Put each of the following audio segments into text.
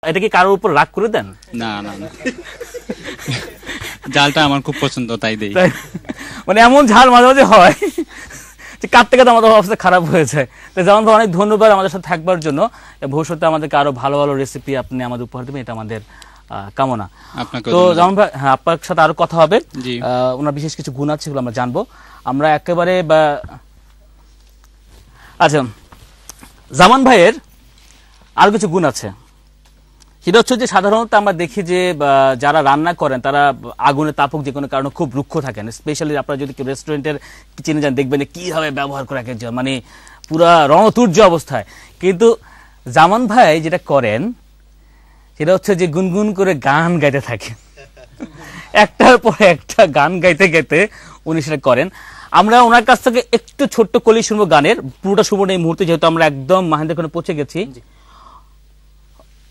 এটা কি কারোর উপর রাগ করে দেন? না না না, ঝালটা আমার খুব পছন্দ, তাই দেই। মানে এমন ঝাল মাঝে মাঝে হয় যে কাটতে কাটতে আমাদের অবস্থা খারাপ হয়ে যায়। তো জামান ভাই অনেক ধন্যবাদ আমাদের সাথে থাকবার জন্য। ভবিষ্যতে আমাদেরকে আরো ভালো ভালো রেসিপি আপনি আমাদের উপহার দেবেন, এটা আমাদের কামনা। তো জামান ভাই, হ্যাঁ, আপনার সাথে আরো কথা হবে। ওনার বিশেষ কিছু গুণ আছে, সেগুলো আমরা জানবো। আমরা একেবারে আচ্ছা, জামান ভাইয়ের আরো কিছু গুণ আছে। সেটা হচ্ছে যে সাধারণত আমরা দেখি যে যারা রান্না করেন তারা আগুনে তাপক যে কোনো কারণে খুব রুক্ষ থাকেন। স্পেশালি আপনারা যদি রেস্টুরেন্টের কিচেনে যান দেখবেন কিভাবে ব্যবহার করে এক একজন, মানে পুরা রণতুর্য অবস্থায়। কিন্তু জামান ভাই যেটা করেন সেটা হচ্ছে যে গুনগুন করে গান গাইতে থাকে, একটার পর একটা গান গাইতে গাইতে উনি সেটা করেন। আমরা ওনার কাছ থেকে একটু ছোট্ট কলি শুনবো গানের, পুরোটা শুনবো এই মুহূর্তে, যেহেতু আমরা একদম মাহেন্দ্রক্ষণে পৌঁছে গেছি।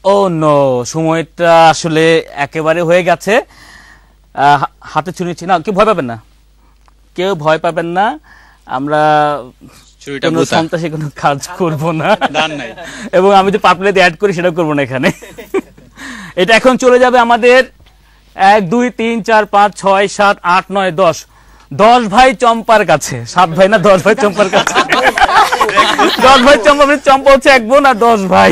ও নো, সময়টা আসলে একেবারে হয়ে গেছে, হাতে ছুঁড়েছি না। কেউ ভয় পাবেন না, কেউ ভয় পাবেন না, আমরা সন্ত্রাসী কোনো কাজ করবো না, এবং আমি যে পাপলেতে অ্যাড করি সেটা করবো না এখানে। এটা এখন চলে যাবে আমাদের 1 2 3 4 5 6 7 8 9 10 10 ভাই চম্পার কাছে। 7 ভাই না, 10 ভাই চম্পার কাছে। 10 ভাই চম্পা, চম্পা হচ্ছে এক বোন, আর 10 ভাই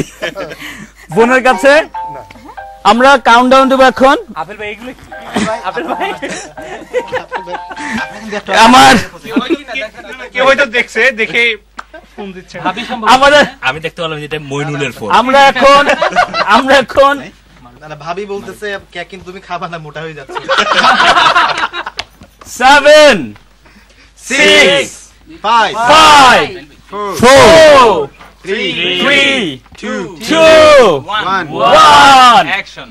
বোনের কাছে। আমরা কাউন্টডাউন দেব এখন। আমার কেউ হয়তো দেখছে, দেখে ফোন দিচ্ছে আমাদের, আমি দেখতে পেলাম যেটা মইনুলের ফোন। আমরা এখন না, ভাবি বলতেছে কিন্তু তুমি খাবা না, মোটা হয়ে যাচ্ছে। 7 6 5 4 3 2 1 অ্যাকশন।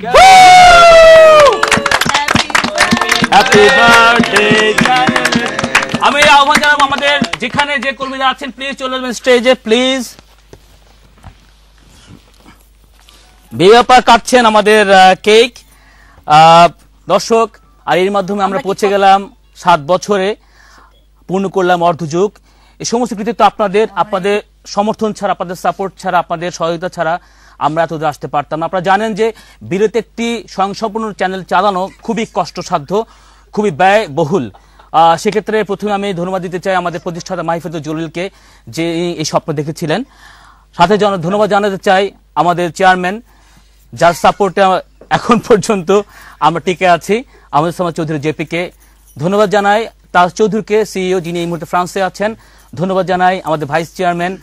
Happy birthday. আমি আহ্বান জানাবো আমাদের যেখানে যে কর্মীরা আছেন, প্লিজ চলে আসবেন স্টেজে, প্লিজ। বিয়াপা কাটছেন আমাদের কেক। দর্শক, আর এর মাধ্যমে আমরা পৌঁছে গেলাম 7 বছরে, পূর্ণ করলাম অর্ধযুগ। এই সমস্ত কৃতিত্ব আপনাদের, আপনাদের সমর্থন ছাড়া, আপনাদের সাপোর্ট ছাড়া, আপনাদের সহায়তা ছাড়া আমরা এতদূর আসতে পারতাম না। আপনারা জানেন যে বিরতি একটি স্বয়ংসম্পূর্ণ চ্যানেল চালানো খুবই কষ্টসাধ্য, খুবই ব্যয়বহুল। সেক্ষেত্রে প্রথমে আমি ধন্যবাদ দিতে চাই আমাদের প্রতিষ্ঠাতা মাহিফুজুল জলিলকে, যে এই স্বপ্ন দেখেছিলেন। সাথে ধন্যবাদ জানাতে চাই আমাদের চেয়ারম্যান, যার সাপোর্টে এখন পর্যন্ত আমরা টিকে আছি, আমাদের সমাজ চৌধুরী জেপিকে। ধন্যবাদ জানাই তাজ চৌধুরীকে, সিইও, যিনি এই মুহূর্তে ফ্রান্সে আছেন। ধন্যবাদ জানাই আমাদের ভাইস চেয়ারম্যান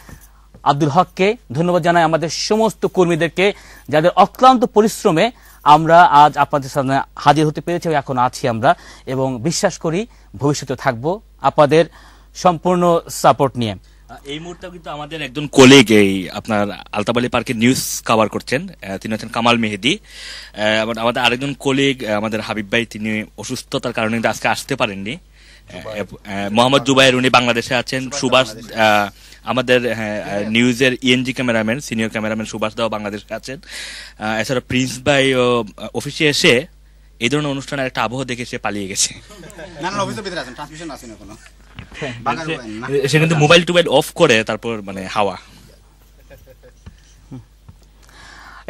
আব্দুল হককে। ধন্যবাদ জানাই আমাদের সমস্ত কর্মীদেরকে, যাদের অক্লান্ত পরিশ্রমে আমরা আজ আপনাদের সামনে হাজির হতে পেরেছি, এখন আছি আমরা, এবং বিশ্বাস করি ভবিষ্যতে থাকবো আপনাদের সম্পূর্ণ সাপোর্ট নিয়ে। এই মুহূর্তে কিন্তু আমাদের একজন কলিগ এই আপনার আলতাবালি পার্কে নিউজ কভার করছেন, তিনি হচ্ছেন কামাল মেহেদি। আমাদের আরেকজন কলিগ আমাদের হাবিব ভাই, তিনি অসুস্থতার কারণে আজকে আসতে পারেননি। মোহাম্মদ জুবাইর, উনি বাংলাদেশে আছেন। সুভাষ, আমাদের নিউজের ENG cameraman, senior cameraman Subhash দাও বাংলাদেশে আছেন। এছাড়া প্রিন্স ভাই অফিসে এসে এই ধরনের অনুষ্ঠানের একটা আবহ দেখে সে পালিয়ে গেছে। সে কিন্তু মোবাইল টোবাইল অফ করে তারপর মানে হাওয়া।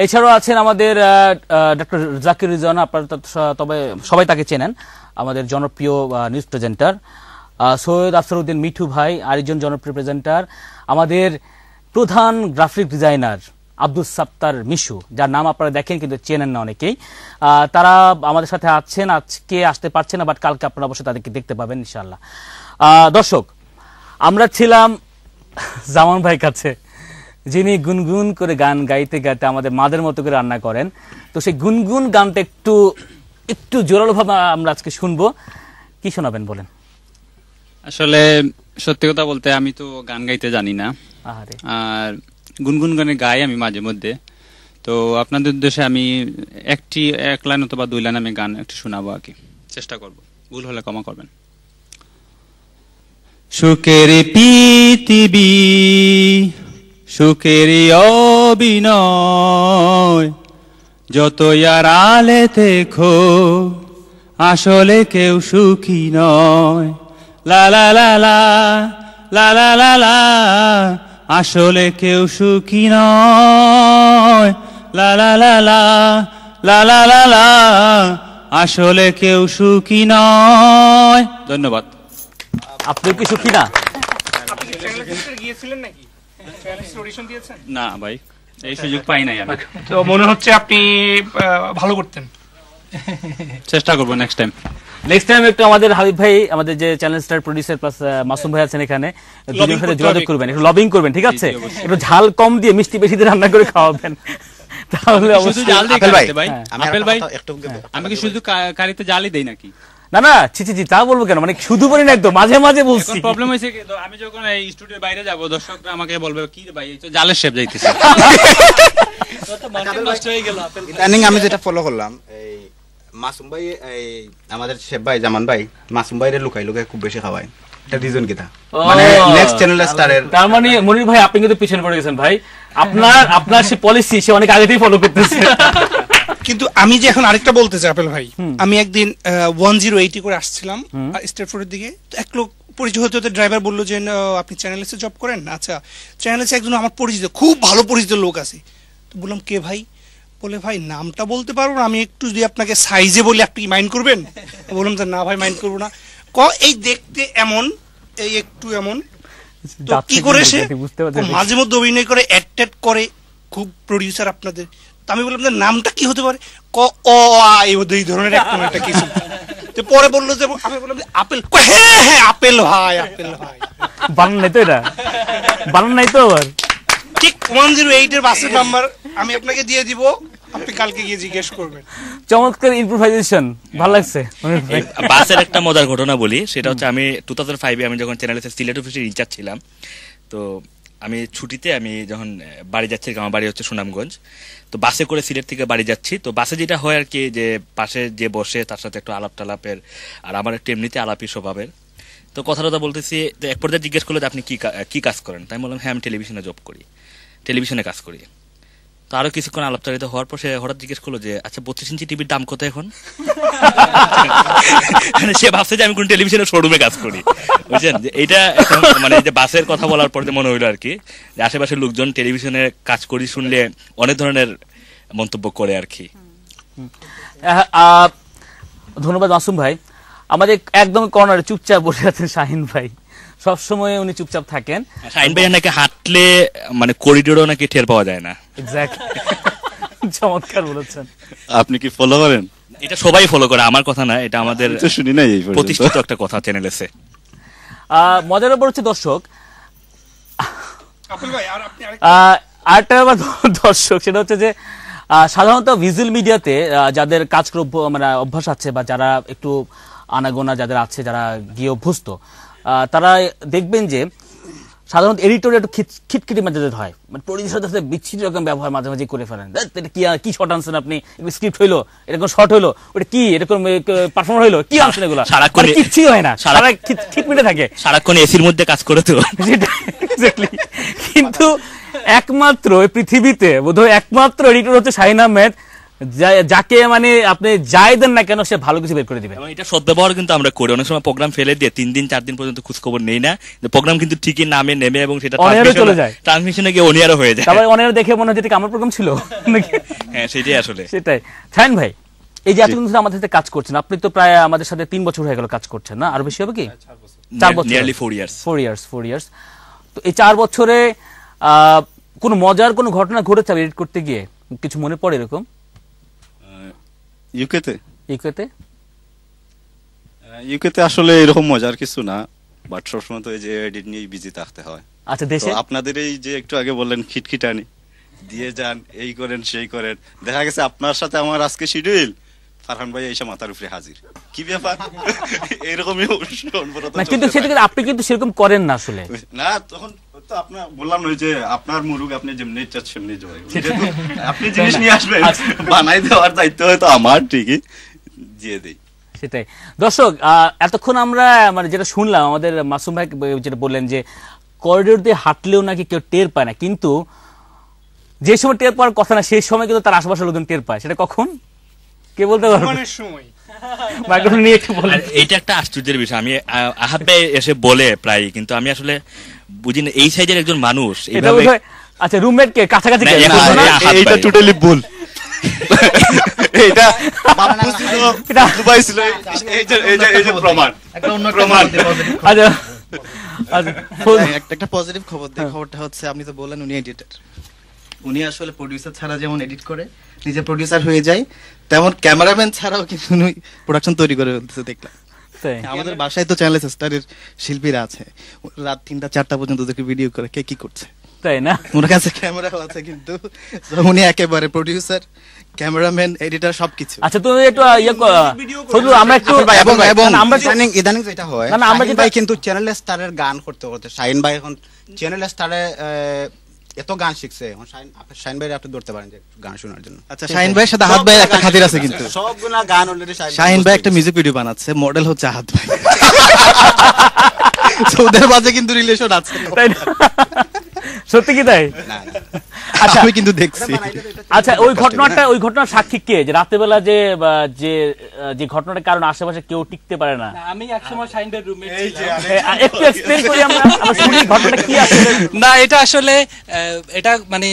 এছাড়াও আছেন আমাদের ডক্টর জাকির রিজন, আপনারা তবে সবাই তাকে চেনেন, আমাদের জনপ্রিয় নিউজ প্রেজেন্টার। সৈয়দ আফসারউদ্দিন মিঠু ভাই আরেকজন জনপ্রিয় প্রেজেন্টার। আমাদের প্রধান গ্রাফিক ডিজাইনার আব্দুল সাত্তার মিশু, যার নাম আপনারা দেখেন কিন্তু চেনেন না অনেকেই। তারা আমাদের সাথে আছেন, আজকে আসতে পারছেন না, বাট কালকে আপনারা অবশ্যই তাদেরকে দেখতে পাবেন ইনশাআল্লাহ। দর্শক, আমরা ছিলাম জামান ভাই কাছে, যিনি গুনগুন করে গান গাইতে গাইতে আমাদের মাদের মতো করে রান্না করেন। তো সেই গুনগুন গানটা একটু জোরালো ভাবে আমরা আজকে শুনবো। কি শোনাবেন বলেন? আসলে সত্যি কথা বলতে আমি তো গান গাইতে জানি না, আর গুনগুন গানে গাই আমি মাঝে মধ্যে। তো আপনাদের উদ্দেশ্যে আমি এক লাইন অথবা 2 লাইন আমি গান একটু শোনাবো আর কি, চেষ্টা করব, ভুল হলে ক্ষমা করবেন। সুখের পৃথিবী, সুখের অভিনয়, যতই আড়ালে দেখো আসলে কেউ সুখী নয়। লা লা লা লা লা লা লা লা, আসলে কেউ সুখী নয়। লা লা লা লা লা লা লা লা, আসলে কেউ সুখী নয়। ধন্যবাদ। আপনি কি সুখী না? আপনি কি চ্যানেল ফিল্টার গিয়েছিলেন নাকি? চ্যানেল অডিশন দিয়েছেন? না ভাই, এই সুযোগ পাই নাই আমি। তো মনে হচ্ছে আপনি ভালো করতেন। চেষ্টা করবো নেক্সট টাইম। নেক্সট টাইম একটু আমাদের হাবিব ভাই, আমাদের যে channel star producer plus Masum ভাই আছেন এখানে, দুজনের সাথে যোগাযোগ করবেন, একটু লবিং করবেন, ঠিক আছে? একটু ঝাল কম দিয়ে মিষ্টি বেশি দিয়ে রান্না করে খাওয়াবেন, তাহলে শুধু জাল দিয়ে খাওয়াতে ভাই। আপেল ভাই, আমি কি শুধু কারিতে জালই দেই নাকি? না না, ছি ছি ছি, তা বলবো কেন, মানে শুধু বলি না, একদম মাঝে মাঝে বলছি। প্রবলেম হয়েছে কি, আমি যখন এই স্টুডিওর বাইরে যাব, দর্শকরা আমাকে বলবে কি রে ভাই, এই তো জালের শেপ যাইতেছে। ইদানিং আমি যেটা ফলো করলাম, এই মাসুম ভাই, এই আমাদের শেফ ভাই জামান ভাই মাসুম ভাইরে লুকাই লুকাই খুব বেশি খাওয়ায়। এটা রিজন কি তা? মানে নেক্সট চ্যানেল স্টারের, তার মানে মনির ভাই আপনি কিন্তু পিছনে পড়ে গেছেন ভাই, আপনার সে পলিসি সে অনেক আগে থেকে ফলো করতেছে। কিন্তু আমি যে এখন আরেকটা বলতে চাই আপেল ভাই, আমি একদিন 1080 করে আসছিলাম স্টেট ফোর্ডের দিকে, তো এক লোক পরিচয় হতে হতে ড্রাইভার বললো যে আপনি চ্যানেলসে জব করেন? আচ্ছা, চ্যানেলসে একজন আমার পরিচিত, খুব ভালো পরিচিত লোক আছে। তো বললাম কে ভাই? বলে ভাই নামটা বলতে পারবো না, আমি একটু যদি আপনাকে সাইজে বলি আপনি মাইন্ড করবেন? বললাম যে না ভাই মাইন্ড করবো না। এই দেখতে এমন, এই একটু এমন, তো কি করে সে মাঝে মধ্যে অভিনয় করে, অ্যাড করে, খুব প্রডিউসার আপনাদের। তো আমি বললাম যে নামটা কি হতে পারে? এই ধরনের একটা কিছু। তো পরে বললো যে, আমি বললাম যে আপেল। হ্যাঁ আপেল ভাই, আপেল ভাই। বানান নাই তো, এটা বানান নাই তো। আবার ঠিক 108 এর বাসের নাম্বার আমি আপনাকে দিয়ে দিব, আপনি কালকে গিয়ে জিজ্ঞেস করবেন। চমৎকার ইমপ্রোভাইজেশন, ভালো লাগছে। বাসের একটা মজার ঘটনা বলি, সেটা হচ্ছে আমি 2005-এ আমি যখন চ্যানেলে সিলেট অফিসের ইনচার্জ ছিলাম, তো আমি ছুটিতে আমি যখন বাড়ি যাচ্ছি, আমার বাড়ি হচ্ছে সুনামগঞ্জ, তো বাসে করে সিলেট থেকে বাড়ি যাচ্ছি। তো বাসে যেটা হয় আর কি, যে পাশে যে বসে তার সাথে একটু আলাপ টালাপের, আর আমার একটু এমনিতে আলাপি স্বভাবের, তো কথা বলতেছি। তো এক পর্যায়ে জিজ্ঞেস করলো যে আপনি কি কাজ করেন? তাই বললাম হ্যাঁ আমি টেলিভিশনে জব করি, টেলিভিশনে কাজ করি। তো আরো কিছুক্ষণ আলাপচারিত হওয়ার পর সে হঠাৎ জিজ্ঞেস করলো যে আচ্ছা 32 ইঞ্চি টিভির দাম কত এখন? সে ভাবছে যে আমি কোন টেলিভিশনের শোরুমে কাজ করি, বুঝছেন? এটা মানে যে বাসের কথা বলার পর যে মনে হইলো আর কি, যে আশেপাশের লোকজন টেলিভিশনে কাজ করি শুনলে অনেক ধরনের মন্তব্য করে আর কি। ধন্যবাদ মাসুম ভাই। আমাদের একদম কর্নারে চুপচাপ বসে আছেন শাহিন ভাই, সবসময় উনি চুপচাপ থাকেন। শাহিন ভাই নাকি হাঁটলে মানে করিডোরও নাকি টের পাওয়া যায় না। এক্স্যাক্টলি, চমৎকার বলেছেন। আপনি কি ফলো করেন? এটা সবাই ফলো করে, আমার কথা না, এটা আমাদের শুনি না, এই প্রতিষ্ঠিত একটা কথা চ্যানেল আছে। মজার ব্যাপার হচ্ছে দর্শক, আপেল ভাই আর আপনি আরেকটা ব্যাপার দর্শক, সেটা হচ্ছে যে সাধারণত ভিজুয়াল মিডিয়াতে যাদের কাজ মানে অভ্যাস আছে, বা যারা একটু আনাগোনা যাদের আছে, যারা গিয়ে অভ্যস্ত, তারা দেখবেন যে সাধারণত এডিটর একটু খিটখিটি মেজাজের হয়, মানে প্রডিউসারদের সাথে বিচ্ছিন্ন রকম ব্যবহার মাঝে মাঝে করে ফেলেন। কি শর্ট আনছেন আপনি, স্ক্রিপ্ট হইলো, এরকম শর্ট হইলো, ওটা কি এরকম পারফর্মার হইলো, কি আনছেন এগুলো, কিচ্ছুই হয় না, সারা খিটমিটে থাকে, সারাক্ষণ এসির মধ্যে কাজ করে। তো কিন্তু একমাত্র পৃথিবীতে বোধহয় একমাত্র এডিটর হচ্ছে শাহিন আহমেদ, যাকে মানে আপনি যাই দেন না কেন সে ভালো কিছু বের করে দিবেন। এটা সদ্ব্যবহার কিন্তু আমরা করি, অনেক সময় প্রোগ্রাম ফেলে দিয়ে 3 দিন 4 দিন পর্যন্ত খোঁজ খবর নেই না, প্রোগ্রাম কিন্তু ঠিকই নামে নেমে এবং সেটা চলে যায়, ট্রান্সমিশনে গিয়ে অনিয়ারও হয়ে যায়। তারপরে অনিয়ার দেখে মনে হচ্ছে আমার প্রোগ্রাম ছিল। হ্যাঁ সেটাই আসলে। সেটাই। শাহিন ভাই, এই যে এতদিন ধরে আমাদের সাথে কাজ করছেন, আপনি তো প্রায় আমাদের সাথে 3 বছর হয়ে গেল কাজ করছেন, না আরো বেশি হবে কি? 4 বছর, নিয়ারলি 4 ইয়ার্স। তো এই 4 বছরে কোন মজার কোন ঘটনা ঘটেছে এডিট করতে গিয়ে, কিছু মনে পড়ে এরকম? ইউকেতে আসলে এরকম মজার কিছু না, বাট সবসময় তো এই যে এডিট নিয়ে বিজি থাকতে হয়। আচ্ছা, দেশে আপনাদের এই যে একটু আগে বললেন খিটখিটানি দিয়ে যান, এই করেন সেই করেন, দেখা গেছে আপনার সাথে আমার আজকে শিডিউল, ফারহান ভাই এসে মাথার উপরে হাজির, কি ব্যাপার? এরকমই কিন্তু সেটাকে আপনি কিন্তু সেরকম করেন না আসলে। না, তখন তো আপনার বললাম না যে আপনার মুরুগ আপনি যেমনি ইচ্ছা সেমনি জয়, আপনি জিনিস নিয়ে আসবেন, বানাই দেওয়ার দায়িত্ব হয়তো আমার, ঠিকই দিয়ে দেই। সেটাই। দর্শক, এতক্ষণ আমরা মানে যেটা শুনলাম, আমাদের মাসুম ভাই যেটা বললেন যে করিডোর দিয়ে হাঁটলেও নাকি কেউ টের পায় না, কিন্তু যে সময় টের পাওয়ার কথা না সেই সময় কিন্তু তার আশেপাশের লোকজন টের পায়। সেটা কখন, কে বলতে পারবে? মাইক্রোফোন নিয়ে একটু বলেন। এইটা একটা আশ্চর্যের বিষয়, আমি আহাব ভাই এসে বলে প্রায়, কিন্তু আমি আসলে বুঝি না এই সাইজের একজন মানুষ এইভাবে আচ্ছা রুমমেট কে কাছাকাছি না, কে? এখন না, হাত এইটা বাইরে। টোটালি ভুল এইটা এটা- দুবাই ছিল এই যে প্রমাণ একটা অন্য প্রমাণ। আচ্ছা আচ্ছা ফুল- একটা পজিটিভ খবর দেই। খবরটা হচ্ছে আপনি তো বললেন উনি এডিটর, উনি আসলে প্রোডিউসার ছাড়া যেমন এডিট করে নিজে প্রোডিউসার হয়ে যায়, তেমন ক্যামেরাম্যান ছাড়াও কিন্তু উনি প্রোডাকশন তৈরি করে ফেলতেছে দেখলাম। তাই। আমাদের বাসায় তো চ্যানেল স্টারের শিল্পীরা আছে, রাত 3টা-4টা পর্যন্ত ওদেরকে ভিডিও করে কে কি করছে। তাই না? ওনার কাছে ক্যামেরাও আছে, কিন্তু উনি একেবারে প্রোডিউসার, ক্যামেরাম্যান, এডিটর সবকিছু। আচ্ছা তুমি একটু ফজলু আমরা একটু এবং এবং না, আমরা ইদানিং ইদানিং যেটা হয়, না, না, আমরা শাহিন যেটা- ভাই কিন্তু চ্যানেল স্টারের গান করতে করতে, শাহিন ভাই এখন চ্যানেল স্টারে এত গান শিখছে, এখন শাহিন ভাই আপনি ধরতে পারেন যে একটু গান শোনার জন্য। আচ্ছা, শাহিন ভাইয়ের সাথে আহাদ ভাইয়ের একটা খাতির আছে কিন্তু। সবগুলা গান অলরেডি শাহিন ভাই একটা মিউজিক ভিডিও বানাচ্ছে, মডেল হচ্ছে আহাদ ভাই। So, ওদের মাঝে কিন্তু রিলেশন আছে। তাই না? সত্যি কি তাই? না, না। আচ্ছা আমি কিন্তু দেখছি। আচ্ছা ওই ঘটনার সাক্ষী কে, যে রাত্রেবেলা যে ঘটনাটার কারণে আশেপাশে কেউ টিকতে পারে না? আমি একসময় শাহিন ভাইয়ের রুমমেট ছিলাম। একটু এক্সপ্লেইন করি আমরা শুনি ঘটনাটা কি আসলে। না, এটা আসলে এটা মানে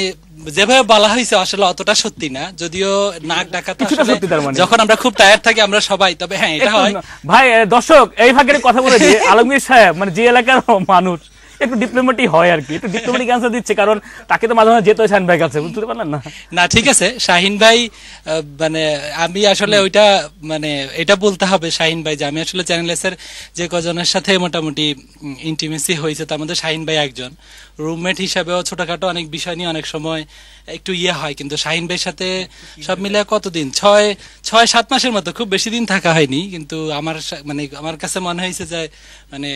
যেভাবে বলা হয়েছে আসলে অতটা সত্যি না, যদিও নাক ডাকাতে কিছুটা আসলে সত্যি তার মানে। যখন আমরা খুব টায়ার্ড থাকি আমরা সবাই, তবে হ্যাঁ এটা হয়। ভাই দর্শক এই ভাগের কথা বলে দিয়ে আলমগীর সাহেব মানে যে এলাকার মানুষ একটু ডিপ্লোমেটিক হয় আর কি, একটু ডিপ্লোমেটিক অ্যান্সার দিচ্ছে, কারণ তাকে তো মাঝে মাঝে যেতে হয় শাহিন ভাই কাছে, বুঝতে পারলেন না? না ঠিক আছে, শাহিন ভাই মানে আমি আসলে ওইটা মানে এটা বলতে হবে শাহিন ভাই যে আমি আসলে চ্যানেলসের যে কজনের সাথে মোটামুটি ইন্টিমেসি হয়েছে তার মধ্যে শাহিন ভাই একজন। রুমমেট হিসাবেও ছোটখাটো অনেক বিষয় নিয়ে অনেক সময় একটু হয়, কিন্তু শাহিন ভাইয়ের সাথে সব মিলে কতদিন 6-7 মাসের মতো, খুব বেশি দিন থাকা হয়নি, কিন্তু মানে আমার কাছে মনে হয়েছে যে মানে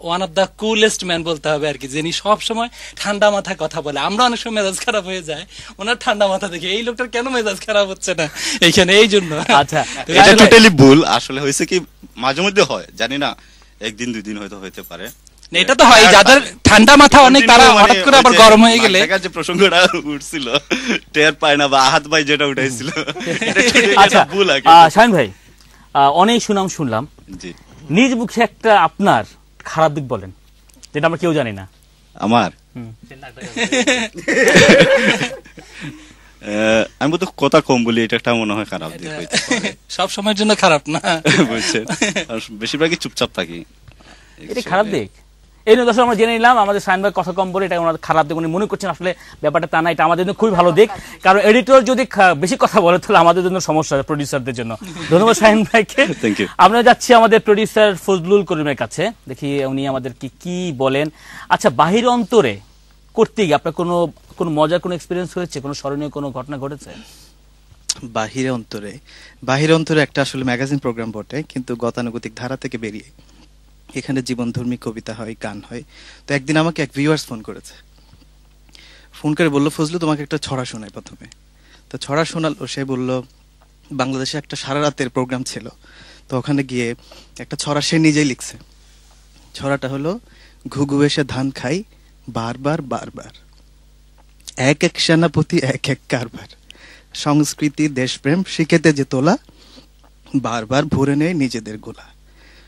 one of the coolest man বলতে হবে আর কি, যিনি সব সময় ঠান্ডা মাথায় কথা বলে। আমরা অনেক সময় মেজাজ খারাপ হয়ে যায়, ওনার ঠান্ডা মাথা দেখে এই লোকটার কেন মেজাজ খারাপ হচ্ছে না এইখানে, এই জন্য। আচ্ছা এটা টোটালি ভুল। আসলে হয়েছে কি, মাঝে মধ্যে হয়, জানি না, 1-2 দিন হয়তো হইতে পারে। এটা তো হয় যাদের ঠান্ডা মাথা অনেক, তারা হঠাৎ করে আবার গরম হয়ে গেলে যে প্রসঙ্গটা উঠছিল টের পায় না, বা আহাত ভাই যেটা উঠাইছিল, আচ্ছা ভুল আগে। শাহিন ভাই অনেক সুনাম শুনলাম, জি, নিজ মুখে একটা আপনার খারাপ দিক বলেন যেটা আমরা কেউ জানি না। আমার আমি বলতে কথা কম বলি, এটা একটা মনে হয় খারাপ দিক হইতে পারে। সব সময়ের জন্য খারাপ না, বুঝছেন, আর বেশিরভাগই চুপচাপ থাকি। এটা খারাপ দিক? এই নিয়ে দর্শক আমরা জেনে নিলাম আমাদের শাহিন ভাই কথা কম বলে এটা ওনার খারাপ দিক উনি মনে করছেন, আসলে ব্যাপারটা তা না, এটা আমাদের জন্য খুবই ভালো দিক, কারণ এডিটর যদি বেশি কথা বলে তাহলে আমাদের জন্য সমস্যা, প্রডিউসারদের জন্য। ধন্যবাদ শাহিন ভাইকে। Thank you. আমরা যাচ্ছি আমাদের প্রডিউসার ফজলুল করিমের কাছে, দেখি উনি আমাদেরকে কি বলেন। আচ্ছা বাহির অন্তরে করতে গিয়ে আপনার কোনো মজার কোনো এক্সপিরিয়েন্স হয়েছে, কোনো স্মরণীয় কোনো ঘটনা ঘটেছে? বাহিরে অন্তরে একটা আসলে ম্যাগাজিন প্রোগ্রাম বটে, কিন্তু গতানুগতিক ধারা থেকে বেরিয়ে এখানে জীবনধর্মী কবিতা হয়, গান হয়। তো একদিন আমাকে এক ভিউয়ার্স ফোন করেছে, ফোন করে বললো ফজলু তোমাকে একটা ছড়া শোনাই প্রথমে। তো ছড়া শোনালো, সে বলল বাংলাদেশে একটা সারা রাতের প্রোগ্রাম ছিল, তো ওখানে গিয়ে একটা ছড়া সে নিজেই লিখছে। ছড়াটা হলো, ঘুঘু এসে ধান খাই বারবার বারবার, এক এক সেনাপতি এক এক কারবার, সংস্কৃতি দেশপ্রেম শিখেতে যে তোলা, বারবার ভরে নেয় নিজেদের গোলা,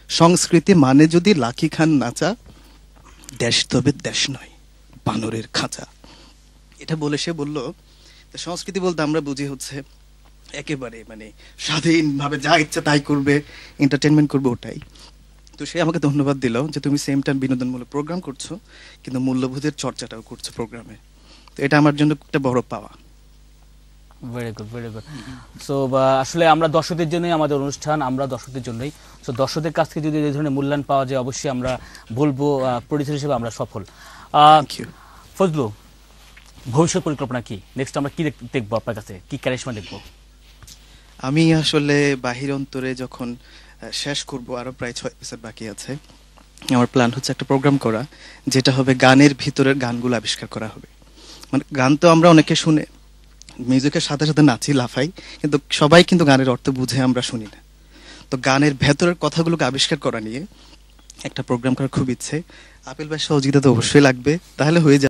সংস্কৃতি মানে যদি লাকি খান নাচা, দেশ তবে দেশ নয় বানরের খাঁচা। এটা বলে সে বলল সংস্কৃতি বলতে আমরা বুঝি হচ্ছে একেবারে মানে স্বাধীনভাবে যা ইচ্ছা তাই করবে, এন্টারটেনমেন্ট করবে, ওটাই। তো সে আমাকে ধন্যবাদ দিল যে তুমি সেম টাইম বিনোদনমূলক প্রোগ্রাম করছো কিন্তু মূল্যবোধের চর্চাটাও করছো প্রোগ্রামে। তো এটা আমার জন্য একটা বড় পাওয়া। Very good, very good. So আসলে আমরা দর্শকদের জন্যই আমাদের অনুষ্ঠান, আমরা দর্শকদের জন্যই। সো দর্শকদের কাছ থেকে যদি এই ধরনের মূল্যায়ন পাওয়া যায় অবশ্যই আমরা বলবো প্রডিউসার হিসেবে আমরা সফল। ফজলু, ভবিষ্যৎ পরিকল্পনা কি? নেক্সট আমরা কি দেখবো আপনার কাছে, কি ক্যারিশমা দেখবো? আমি আসলে বাহির অন্তরে যখন শেষ করব, আরো প্রায় 6 এপিসোড বাকি আছে, আমার প্ল্যান হচ্ছে একটা প্রোগ্রাম করা যেটা হবে গানের ভিতরের গানগুলো আবিষ্কার করা হবে। মানে গান তো আমরা অনেকে শুনে মিউজিকের সাথে সাথে নাচি লাফাই, কিন্তু সবাই কিন্তু গানের অর্থ বুঝে আমরা শুনি না। তো গানের ভেতরের কথাগুলোকে আবিষ্কার করা নিয়ে একটা প্রোগ্রাম করার খুব ইচ্ছে। আপেল ভাই সহযোগিতা তো অবশ্যই লাগবে, তাহলে হয়ে যাবে।